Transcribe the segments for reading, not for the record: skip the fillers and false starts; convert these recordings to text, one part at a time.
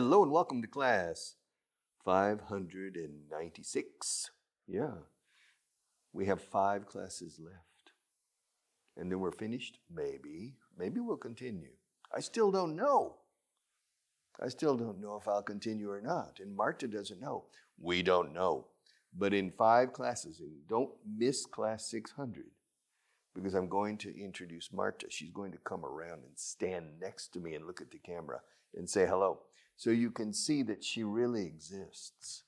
Hello and welcome to class 596. Yeah, we have 5 classes left. And then we're finished? Maybe. Maybe we'll continue. I still don't know. I still don't know if I'll continue or not. And Marta doesn't know. We don't know. But in 5 classes, and don't miss class 600, because I'm going to introduce Marta. She's going to come around and stand next to me and look at the camera and say hello. So you can see that she really exists.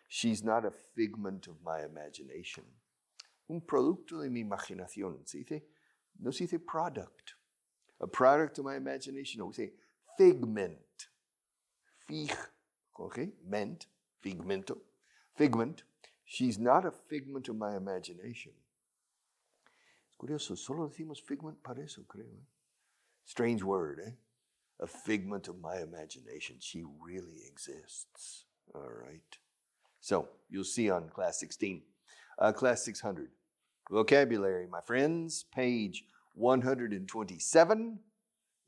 She's not a figment of my imagination. Un producto de mi imaginación. No se dice product. A product of my imagination. No, we say figment. Fig, okay? Ment, figmento. Figment. She's not a figment of my imagination. Es curioso, solo decimos figment para eso, creo. Strange word, eh? A figment of my imagination. She really exists. All right. So you'll see on class 16. Class 600. Vocabulary, my friends. Page 127.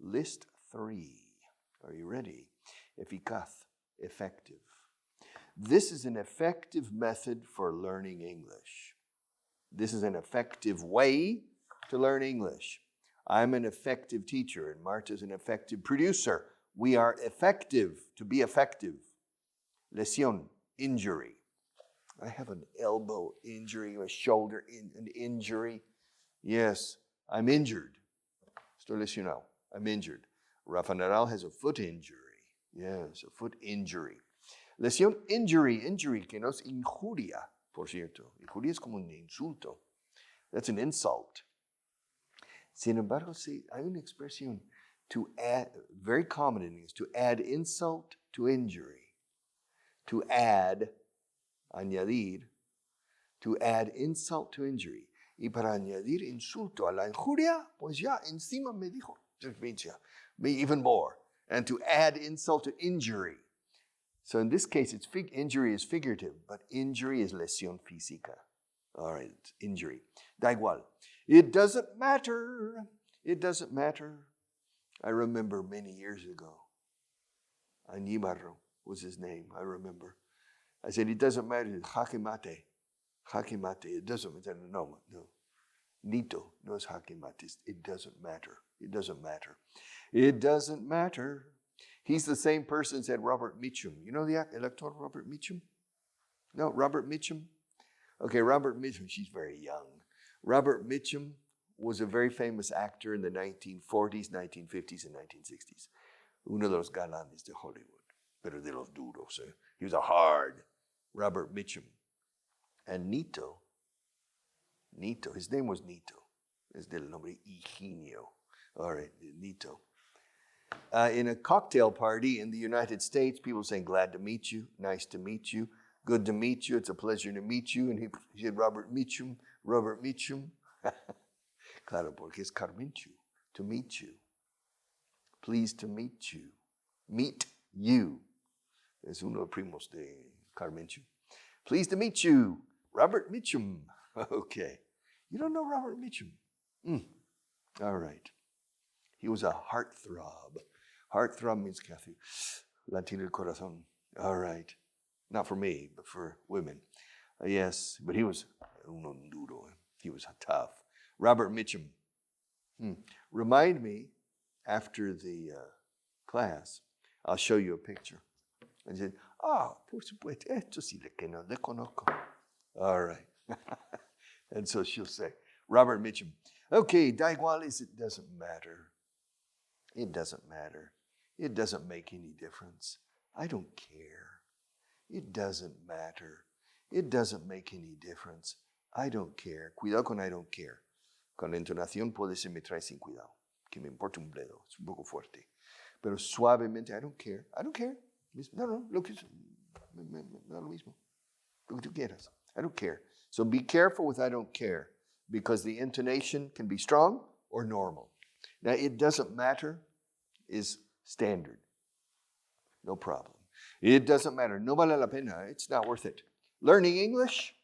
List 3. Are you ready? Eficaz. Effective. This is an effective method for learning English. This is an effective way to learn English. I'm an effective teacher and Marta's an effective producer. We are effective, to be effective. Lesión, injury. I have an elbow injury, a shoulder an injury. Yes, I'm injured. Estoy lesionado. I'm injured. Rafa Nadal has a foot injury. Yes, a foot injury. Lesión, injury, que no es injuria, por cierto. Injuria es como un insulto. That's an insult. Sin embargo, sí, hay una expresión to add, very common in English, to add insult to injury. To add, añadir, to add insult to injury. Y para añadir insulto a la injuria, pues ya encima me dijo, even more. And to add insult to injury. So in this case, injury is figurative, but injury is lesión física. All right, it's injury. Da igual. It doesn't matter. It doesn't matter. I remember many years ago, Aníbarro was his name, I remember. I said, it doesn't matter. Jaque mate. Jaque mate. It doesn't matter. No. Nito no es jaque mate. It doesn't matter. It doesn't matter. It doesn't matter. He's the same person as said Robert Mitchum. You know the actor Robert Mitchum? No, Robert Mitchum? Okay, Robert Mitchum, she's very young. Robert Mitchum was a very famous actor in the 1940s, 1950s, and 1960s. Uno de los galanes de Hollywood, pero de los duros. Eh? He was a hard Robert Mitchum. And Nito, his name was Nito. Es del nombre Higinio. All right, Nito. In a cocktail party in the United States, people saying, glad to meet you, nice to meet you, good to meet you, it's a pleasure to meet you. And he said, Robert Mitchum. Claro, porque es Carmenchu, to meet you. Pleased to meet you. Meet you. Es uno de los primos de Carmenchu. Pleased to meet you, Robert Mitchum. Okay. You don't know Robert Mitchum? All right. He was a heartthrob. Heartthrob means que hace latir el corazón. All right. Not for me, but for women. Yes, but he was uno duro. He was tough. Robert Mitchum. Remind me after the class, I'll show you a picture. And said, por supuesto, esto sí que no le conozco. All right. And so she'll say, Robert Mitchum. Okay, da igual is it doesn't matter. It doesn't matter. It doesn't make any difference. I don't care. It doesn't matter. It doesn't make any difference. I don't care. Cuidado con I don't care. Con la entonación puede ser me trae sin cuidado. Que me importa un bledo. Es un poco fuerte. Pero suavemente, I don't care. I don't care. No, lo que es, no lo mismo. Lo que tú quieras. I don't care. So be careful with I don't care, because the intonation can be strong or normal. Now, it doesn't matter is standard. No problem. It doesn't matter. No vale la pena. It's not worth it. Learning English?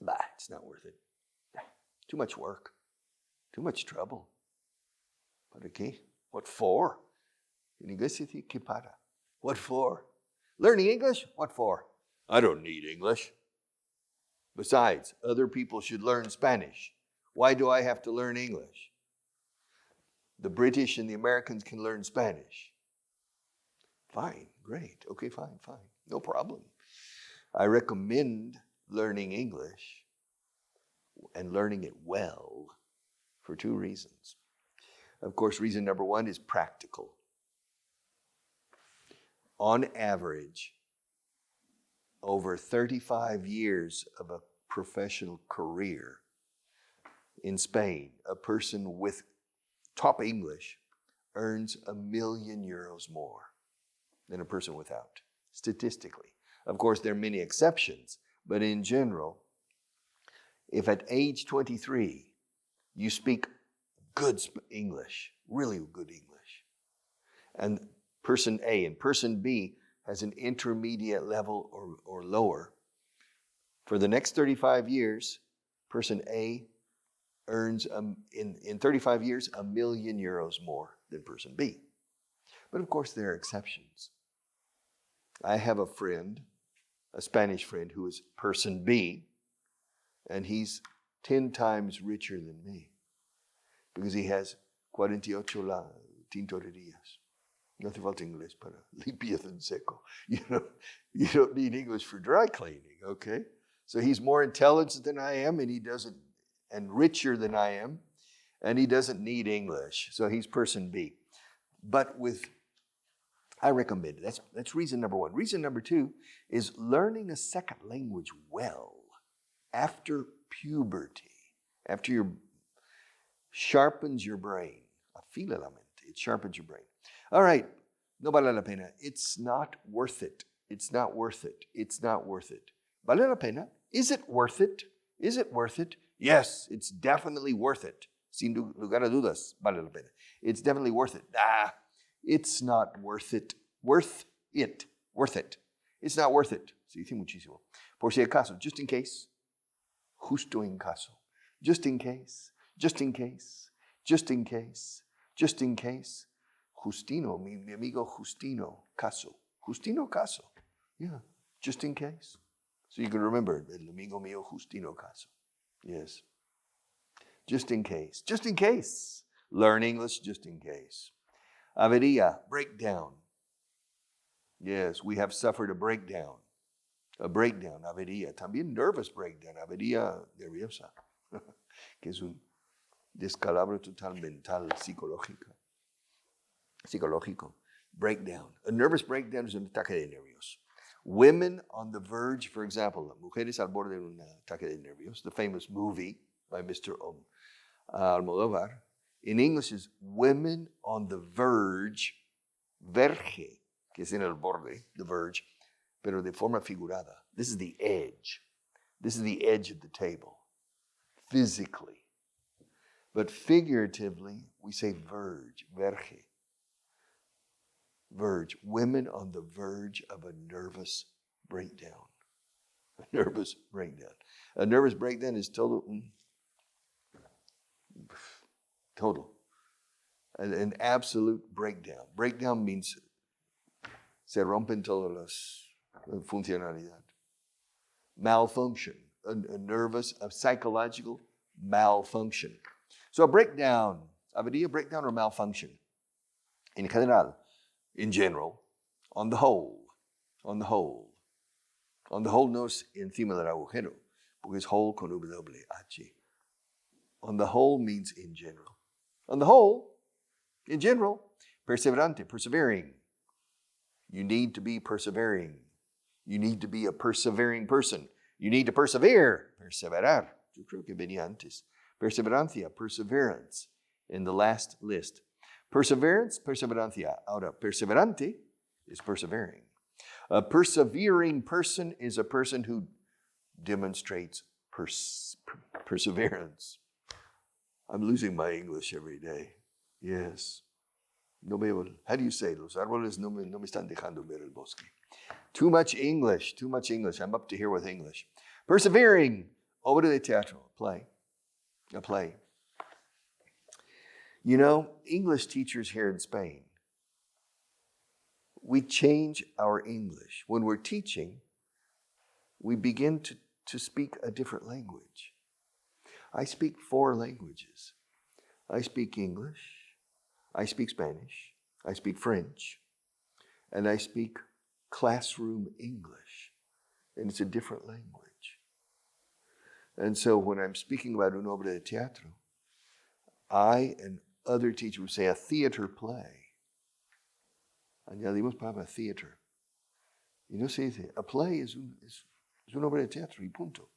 It's not worth it. Too much work. Too much trouble. ¿Para qué? What for? En inglés se dice que para. What for? Learning English? What for? I don't need English. Besides, other people should learn Spanish. Why do I have to learn English? The British and the Americans can learn Spanish. Fine, great. Okay, fine. No problem. I recommend learning English and learning it well for two reasons. Of course, reason number one is practical. On average, over 35 years of a professional career in Spain, a person with top English earns €1 million more than a person without, statistically. Of course, there are many exceptions, but in general, if at age 23 you speak good English, really good English, and person A and person B has an intermediate level or lower, for the next 35 years, person A earns, in 35 years, €1 million more than person B. But of course, there are exceptions. I have a friend, a Spanish friend, who is person B, and he's 10 times richer than me because he has 48 tintorerías. No te falta inglés para limpieza en seco. You don't need English for dry cleaning, okay? So he's more intelligent than I am, and richer than I am, and he doesn't need English. So he's person B. But I recommend it. That's reason number one. Reason number two is learning a second language well after puberty, sharpens your brain. Afila la mente. It sharpens your brain. All right, no vale la pena. It's not worth it. It's not worth it. It's not worth it. Vale la pena? Is it worth it? Is it worth it? Yes, it's definitely worth it. Sin lugar a dudas, vale la pena. It's definitely worth it. It's not worth it. Worth it. It's not worth it. Se dice muchísimo. Por si acaso, just in case. Justo en caso. Just in case. Just in case. Just in case. Just in case. Justino, mi amigo Justino Caso. Justino Caso. Yeah, just in case. So you can remember, el amigo mío Justino Caso. Yes. Just in case. Just in case. Learn English just in case. Avería, breakdown. Yes, we have suffered a breakdown. A breakdown, avería. También nervous breakdown, avería nerviosa. Que es un descalabro total mental, psicológico. Breakdown. A nervous breakdown is un ataque de nervios. Women on the verge, for example, mujeres al borde de un ataque de nervios, the famous movie by Mr. Almodóvar, in English is women on the verge, verge, que es en el borde, the verge, pero de forma figurada. This is the edge. This is the edge of the table, physically. But figuratively, we say verge, verge. Verge, women on the verge of a nervous breakdown. A nervous breakdown. A nervous breakdown is total. An absolute breakdown. Breakdown means se rompen todas las funcionalidad. Malfunction. A psychological malfunction. So a breakdown, avería, breakdown, or malfunction. En general, in general, on the whole, no es encima del agujero, porque es whole con W-H. On the whole means in general. On the whole, in general, perseverante, persevering. You need to be persevering. You need to be a persevering person. You need to persevere, perseverar. Yo creo que venía antes. Perseverancia, perseverance, in the last list. Perseverance, perseverancia. Ahora, perseverante is persevering. A persevering person is a person who demonstrates perseverance. I'm losing my English every day. Yes. No veo, how do you say? Los árboles no me están dejando ver el bosque. Too much English. I'm up to here with English. Persevering. Obra de teatro, a play. You know, English teachers here in Spain, we change our English. When we're teaching, we begin to speak a different language. I speak 4 languages. I speak English, I speak Spanish, I speak French, and I speak classroom English. And it's a different language. And so when I'm speaking about una obra de teatro, I and other teachers would say a theater play. Añadimos palabra theater. Y no se dice, a play es una obra de teatro y punto.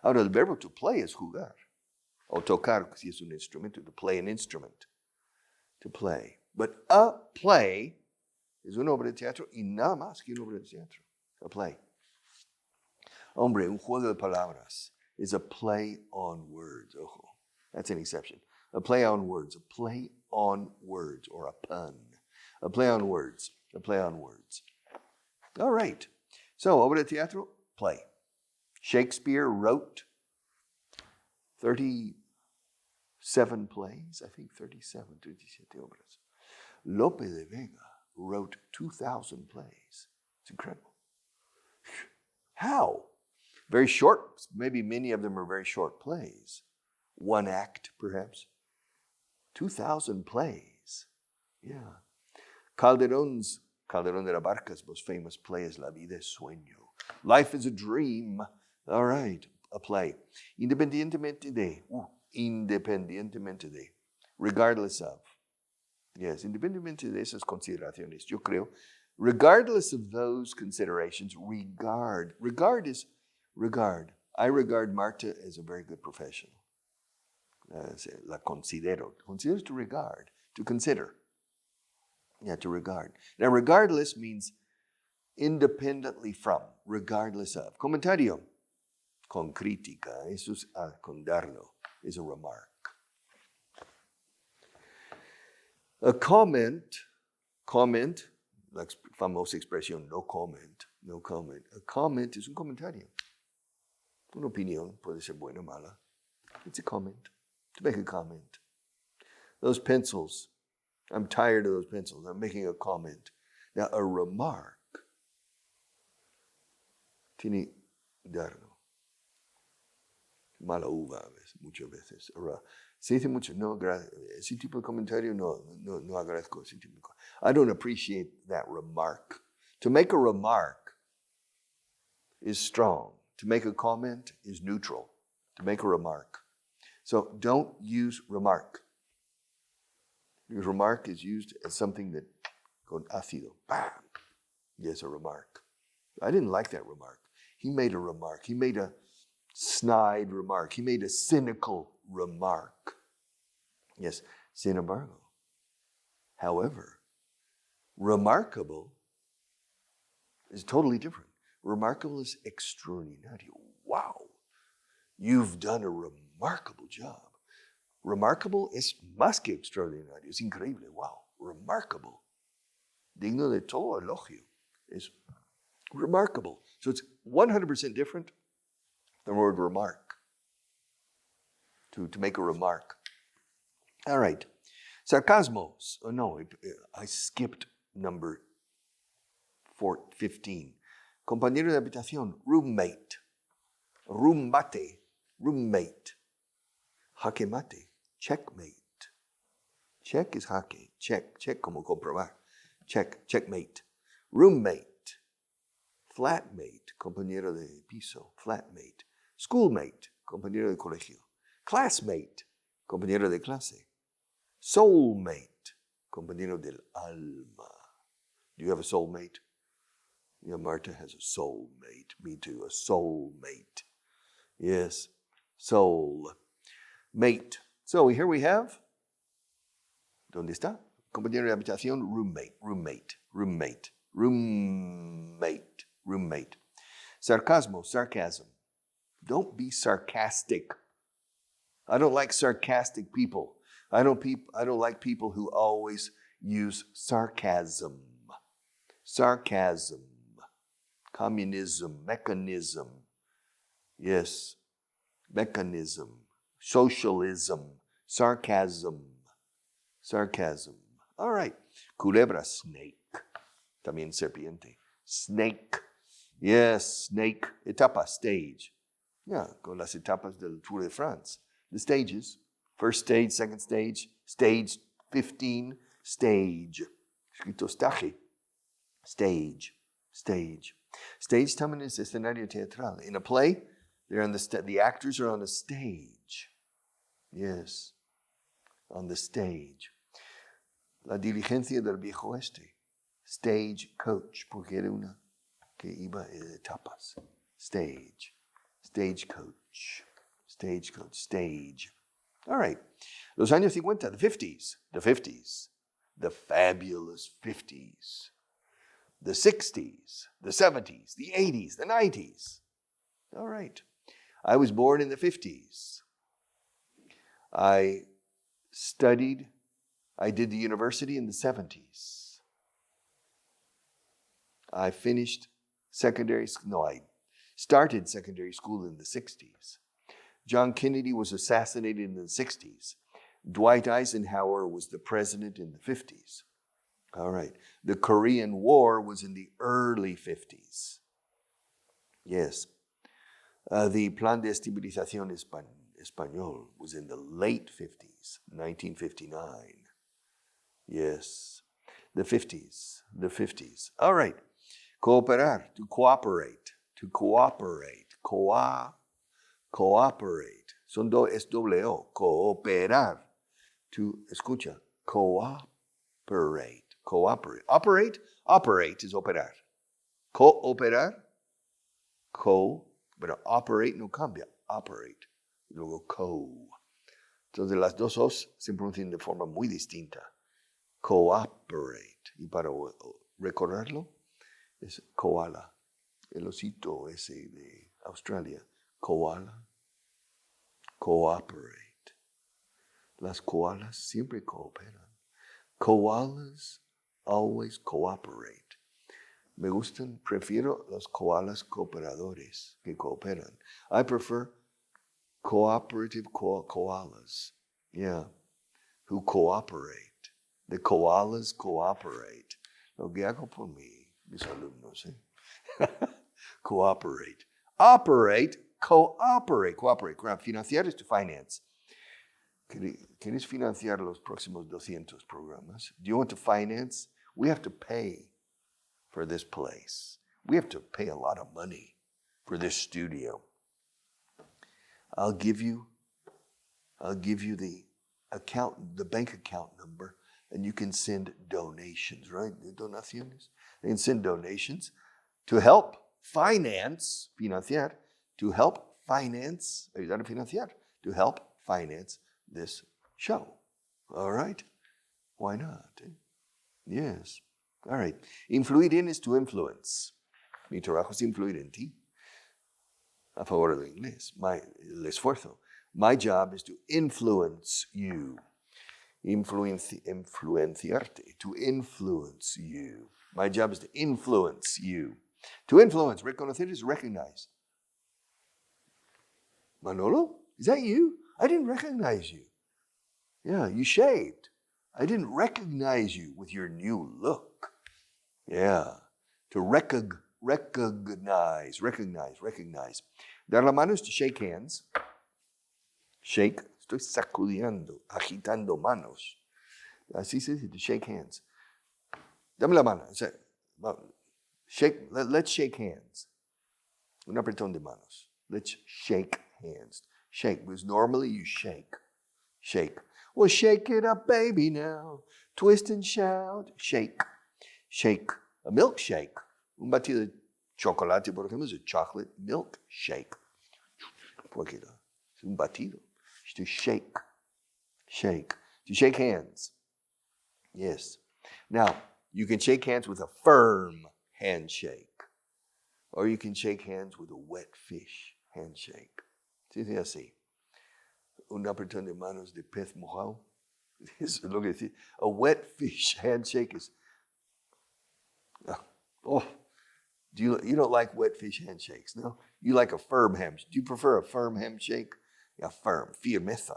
Ahora, el verbo to play es jugar. O tocar, si es un instrumento, to play an instrument. To play. But a play es una obra de teatro y nada más que una obra de teatro. A play. Hombre, un juego de palabras is a play on words. Ojo, that's an exception. A play on words. A play on words or a pun. A play on words. A play on words. All right. So, obra de teatro, play. Shakespeare wrote 37 plays, I think 37 obras. Lope de Vega wrote 2,000 plays. It's incredible. How? Very short, maybe many of them are very short plays. 1 act, perhaps. 2,000 plays. Yeah. Calderón de la Barca's most famous play is La vida es sueño. Life is a dream. All right, a play. Independientemente de, regardless of. Yes, independientemente de esas consideraciones, yo creo, regardless of those considerations, regard. Regard is regard. I regard Marta as a very good professional. La considero. Considero is to regard, to consider. Yeah, to regard. Now, regardless means independently from, regardless of. Comentario. Con crítica. Eso es con darlo. Is a remark. A comment, la famosa expresión, no comment. A comment es un comentario. Una opinión puede ser buena o mala. It's a comment. To make a comment. Those pencils, I'm tired of those pencils. I'm making a comment. Now, a remark tiene darlo. Mala uva a veces, muchas veces. Se dice mucho, no, ese tipo de comentario no agradezco. Ese tipo de I don't appreciate that remark. To make a remark is strong. To make a comment is neutral. To make a remark. So don't use remark. Because remark is used as something that, con ácido, bam, yes, a remark. I didn't like that remark. He made a remark. He made a snide remark. He made a cynical remark. Yes, sin embargo. However, remarkable is totally different. Remarkable is extraordinario. Wow, you've done a remarkable job. Remarkable es más que extraordinario. Es increíble. Wow, remarkable. Digno de todo elogio. Es remarkable. So it's 100% different. The word remark, to make a remark. All right. Sarcasmos. Oh, no, I skipped number 15. Compañero de habitación, roommate. Roommate. Jaque mate, checkmate. Check is jaque. Check como comprobar. Checkmate. Roommate. Flatmate, compañero de piso. Flatmate. Schoolmate, compañero de colegio. Classmate, compañero de clase. Soulmate, compañero del alma. Do you have a soulmate? Yeah, Marta has a soulmate. Me too, a soulmate. Yes, soulmate. So here we have, ¿dónde está? Compañero de habitación, roommate. Sarcasmo, sarcasm. Don't be sarcastic. I don't like sarcastic people. I don't like people who always use sarcasm. Sarcasm. Communism, mechanism. Yes, mechanism. Socialism. Sarcasm. All right. Culebra, snake. También serpiente. Snake. Yes, snake. Etapa, stage. Yeah, con las etapas del Tour de France. The stages. First stage, second stage, stage 15, stage. Escrito stage. Stage. Stage. Stage también es escenario teatral. In a play, they're on the actors are on a stage. Yes, on the stage. La diligencia del viejo oeste. Stage coach, porque era una que iba en etapas. Stage. Stagecoach. Stagecoach. Stage. All right. Los años 50, the 50s. The 50s. The fabulous 50s. The 60s. The 70s. The 80s. The 90s. All right. I was born in the 50s. I did the university in the 70s. I finished I started secondary school in the 60s. John Kennedy was assassinated in the 60s. Dwight Eisenhower was the president in the 50s. All right. The Korean War was in the early 50s. Yes. The Plan de Estabilización Español was in the late 50s, 1959. Yes. The 50s. The 50s. All right. Cooperar, to cooperate. To cooperate. Cooperate. Es doble O. Cooperar. To, escucha, cooperate. Cooperate. Operate is operar. Cooperar. Pero operate no cambia. Operate. Y luego Entonces las dos O's se pronuncian de forma muy distinta. Cooperate. Y para recordarlo, es koala. El osito ese de Australia. Koala. Cooperate. Las koalas siempre cooperan. Koalas always cooperate. Prefiero los koalas cooperadores que cooperan. I prefer cooperative koalas. Yeah. Who cooperate. The koalas cooperate. Lo que hago por mis alumnos. Cooperate. Operate. Cooperate. Financiar is to finance. ¿Quieres financiar los próximos 200 programas? Do you want to finance? We have to pay for this place. We have to pay a lot of money for this studio. I'll give you the bank account number, and you can send donations, right? Donaciones. You can send donations to help finance, financiar, to help finance, ayudar a financiar, to help finance this show. All right? Why not? Yes. All right. Influir in is to influence. Mi trabajo es influir en ti a favor del inglés. El esfuerzo. My job is to influence you. Influenciarte. To influence you. My job is to influence you. To influence. Reconocer is recognize. Manolo, is that you? I didn't recognize you. Yeah, you shaved. I didn't recognize you with your new look. Yeah, to recognize. Dar la mano is to shake hands. Shake, estoy sacudiendo, agitando manos. Así se dice, to shake hands. Dame la mano. Shake, let's shake hands. Un apretón de manos. Let's shake hands. Shake, because normally you shake. Shake. Well, shake it up, baby, now. Twist and shout. Shake. Shake. A milkshake. Un batido de chocolate, por ejemplo, is a chocolate milkshake. Porque es un batido. It's to shake. Shake. To shake hands. Yes. Now, you can shake hands with a firm handshake. Or you can shake hands with a wet fish handshake. Sí, sí, así. Un apretón de manos de pez mojado. Eso es lo que dice. A wet fish handshake is... you don't like wet fish handshakes, no? You like a firm handshake. Do you prefer a firm handshake? Yeah, firm. Firmeza,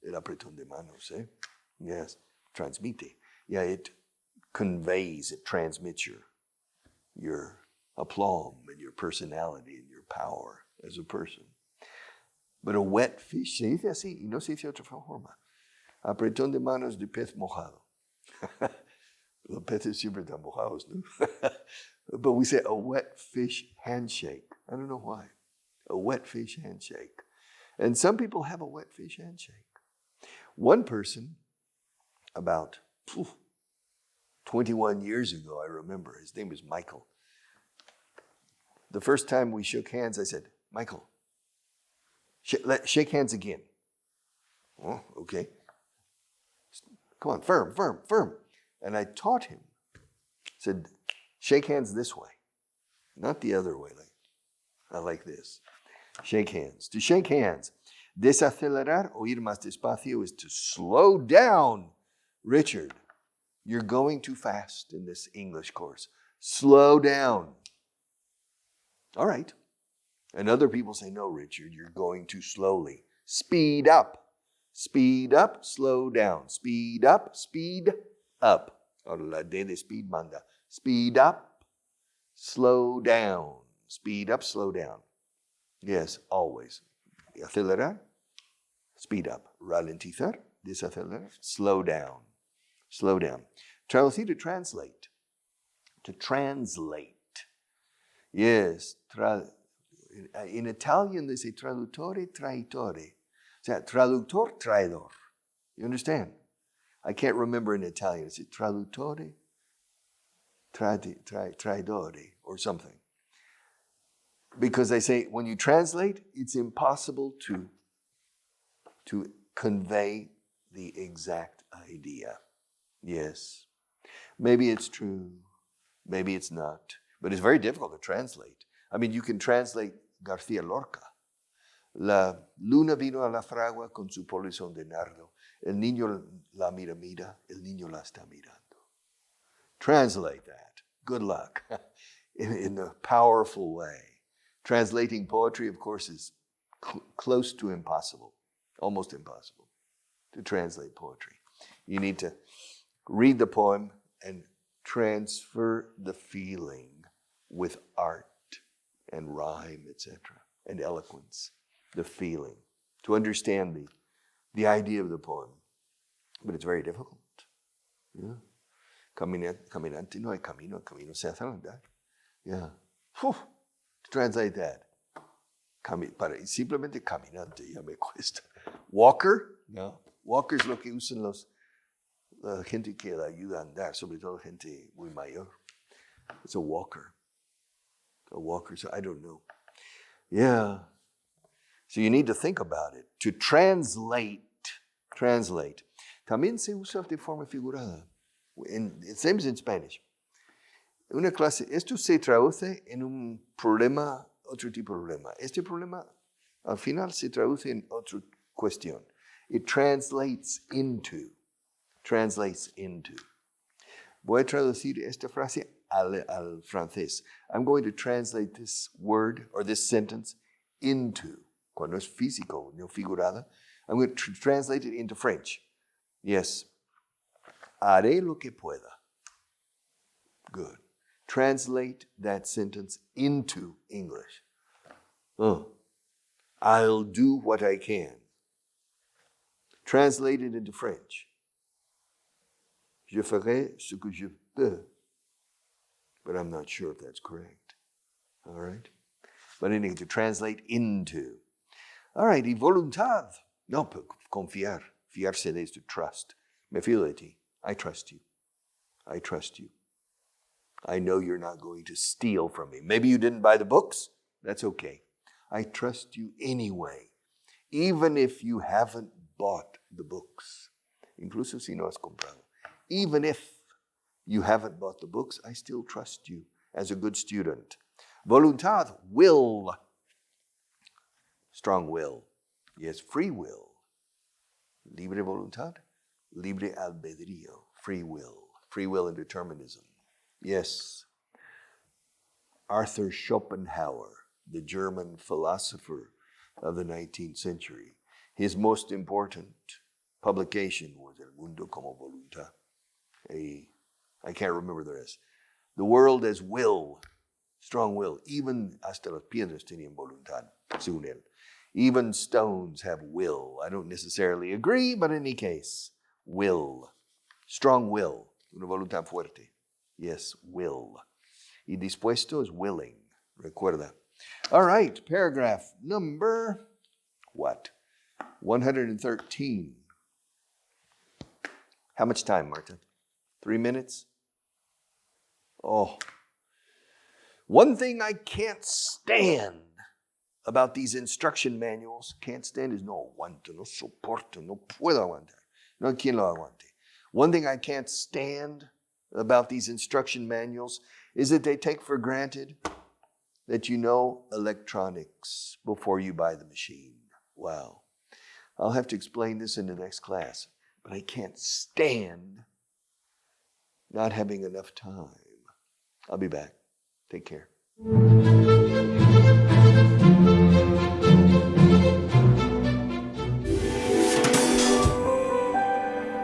el apretón de manos, eh? Yes. Transmite. Yeah, it conveys, it transmits your your aplomb and your personality and your power as a person. But a wet fish, se dice así, y no se dice de otra forma. Apretón de manos de pez mojado. Los peces siempre están mojados, ¿no? But we say a wet fish handshake. I don't know why. A wet fish handshake. And some people have a wet fish handshake. One person, about 21 years ago, I remember, his name was Michael. The first time we shook hands, I said, Michael, shake hands again. Oh, okay. Come on, firm, firm, firm. And I taught him, said, shake hands this way, not the other way. Like this. Shake hands. To shake hands, desacelerar o ir más despacio is to slow down. Richard, you're going too fast in this English course. Slow down. All right. And other people say, no, Richard, you're going too slowly. Speed up. Speed up, slow down. Speed up, speed up. Or la D de speed manda. Speed up, slow down. Speed up, slow down. Yes, always. Acelerar, speed up. Ralentizar, desacelerar, slow down. Slow down. Traducir, to translate. To translate. Yes. In Italian, they say traduttore, traitore. O sea, traductor, traidor. You understand? I can't remember in Italian. Is it traduttore, traidore, or something? Because they say when you translate, it's impossible to convey the exact idea. Yes. Maybe it's true. Maybe it's not. But it's very difficult to translate. I mean, you can translate García Lorca. La luna vino a la fragua con su polizón de nardo. El niño la mira, el niño la está mirando. Translate that. Good luck. in a powerful way. Translating poetry, of course, is close to impossible. Almost impossible to translate poetry. You need to read the poem and transfer the feeling with art and rhyme, etc., and eloquence, the feeling, to understand the idea of the poem. But it's very difficult. Yeah. Caminante no hay camino, el camino se hace andar. Yeah. Whew. To translate that. Simplemente caminante ya me cuesta. Walker? No. Walker es lo que usan la gente que la ayuda a andar, sobre todo gente muy mayor. It's a walker. A walker, so I don't know. Yeah. So you need to think about it. To translate. También se usa de forma figurada. Same as in Spanish. Una clase, esto se traduce en un problema, otro tipo de problema. Este problema, al final, se traduce en otra cuestión. It translates into. Voy a traducir esta frase al francés. I'm going to translate this word or this sentence into. Cuando es físico, no figurada. I'm going to translate it into French. Yes. Haré lo que pueda. Good. Translate that sentence into English. I'll do what I can. Translate it into French. Je ferai ce que je peux. But I'm not sure if that's correct. All right? But I need to translate into. All right, y voluntad. No, confiar. Fiarse is to trust. Me fío de ti. I trust you. I know you're not going to steal from me. Maybe you didn't buy the books. That's okay. I trust you anyway. Even if you haven't bought the books. Incluso si no has comprado. Even if you haven't bought the books, I still trust you as a good student. Voluntad, will. Strong will. Yes, free will. Libre voluntad, libre albedrío. Free will. Free will and determinism. Yes. Arthur Schopenhauer, the German philosopher of the 19th century, his most important publication was El Mundo como Voluntad. I can't remember the rest. The world as will. Strong will. Even hasta las piedras tenían voluntad, según él. Even stones have will. I don't necessarily agree, but in any case, will. Strong will. Una voluntad fuerte. Yes, will. Y dispuesto is willing. Recuerda. All right, paragraph number, what? 113. How much time, Marta? 3 minutes? Oh. One thing I can't stand about these instruction manuals, can't stand is no aguanto, no soporto, no puedo aguantar. No quien lo aguante. One thing I can't stand about these instruction manuals is that they take for granted that you know electronics before you buy the machine. Wow. I'll have to explain this in the next class, but I can't stand not having enough time. I'll be back. Take care.